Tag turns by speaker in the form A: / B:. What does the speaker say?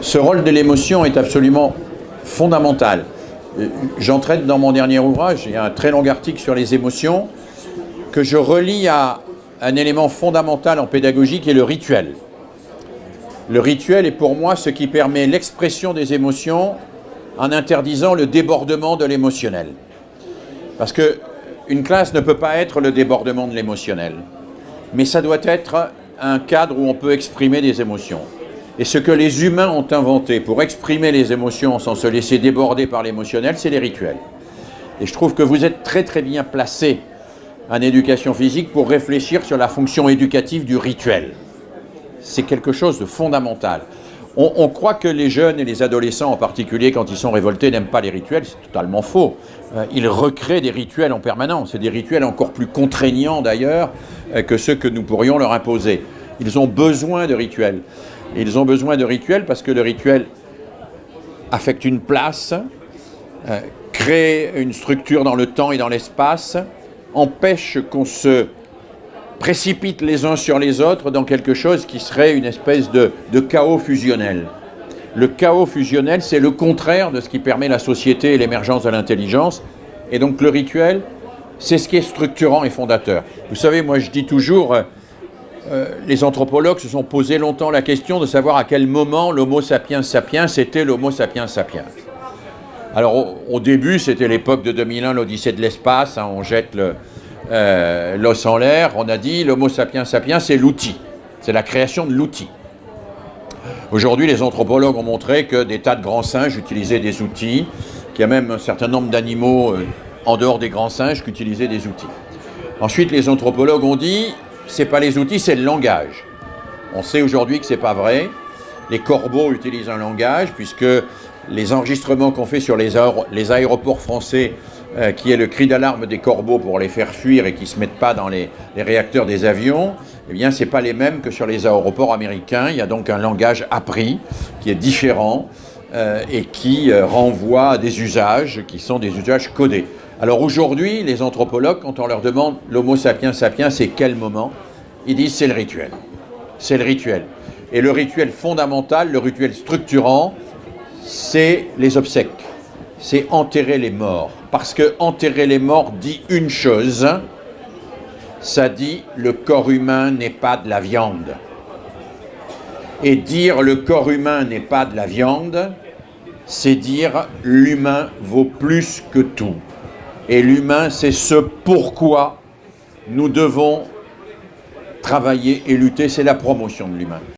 A: Ce rôle de l'émotion est absolument fondamental. J'en traite dans mon dernier ouvrage, il y a un très long article sur les émotions, que je relie à un élément fondamental en pédagogie qui est le rituel. Le rituel est pour moi ce qui permet l'expression des émotions en interdisant le débordement de l'émotionnel. Parce qu'une classe ne peut pas être le débordement de l'émotionnel, mais ça doit être un cadre où on peut exprimer des émotions. Et ce que les humains ont inventé pour exprimer les émotions sans se laisser déborder par l'émotionnel, c'est les rituels. Et je trouve que vous êtes très très bien placé en éducation physique pour réfléchir sur la fonction éducative du rituel. C'est quelque chose de fondamental. On croit que les jeunes et les adolescents en particulier, quand ils sont révoltés, n'aiment pas les rituels. C'est totalement faux. Ils recréent des rituels en permanence. C'est des rituels encore plus contraignants d'ailleurs que ceux que nous pourrions leur imposer. Ils ont besoin de rituels. Et ils ont besoin de rituels parce que le rituel affecte une place, crée une structure dans le temps et dans l'espace, empêche qu'on se précipite les uns sur les autres dans quelque chose qui serait une espèce de chaos fusionnel. Le chaos fusionnel, c'est le contraire de ce qui permet la société et l'émergence de l'intelligence. Et donc le rituel, c'est ce qui est structurant et fondateur. Vous savez, moi je dis toujours, les anthropologues se sont posé longtemps la question de savoir à quel moment l'Homo sapiens sapiens était l'Homo sapiens sapiens. Alors au début, c'était l'époque de 2001, l'Odyssée de l'espace, hein, on jette l'os en l'air, on a dit l'Homo sapiens sapiens, c'est l'outil, c'est la création de l'outil. Aujourd'hui, les anthropologues ont montré que des tas de grands singes utilisaient des outils, qu'il y a même un certain nombre d'animaux en dehors des grands singes qui utilisaient des outils. Ensuite, les anthropologues ont dit, c'est pas les outils, c'est le langage. On sait aujourd'hui que c'est pas vrai. Les corbeaux utilisent un langage, puisque les enregistrements qu'on fait sur les aéroports français, qui est le cri d'alarme des corbeaux pour les faire fuir et qui ne se mettent pas dans les réacteurs des avions, eh bien, ce n'est pas les mêmes que sur les aéroports américains. Il y a donc un langage appris qui est différent et qui renvoie à des usages qui sont des usages codés. Alors aujourd'hui, les anthropologues, quand on leur demande l'Homo sapiens sapiens, c'est quel moment? Ils disent c'est le rituel. C'est le rituel. Et le rituel fondamental, le rituel structurant, c'est les obsèques. C'est enterrer les morts. Parce que enterrer les morts dit une chose, ça dit le corps humain n'est pas de la viande. Et dire le corps humain n'est pas de la viande, c'est dire l'humain vaut plus que tout. Et l'humain, c'est ce pourquoi nous devons travailler et lutter, c'est la promotion de l'humain.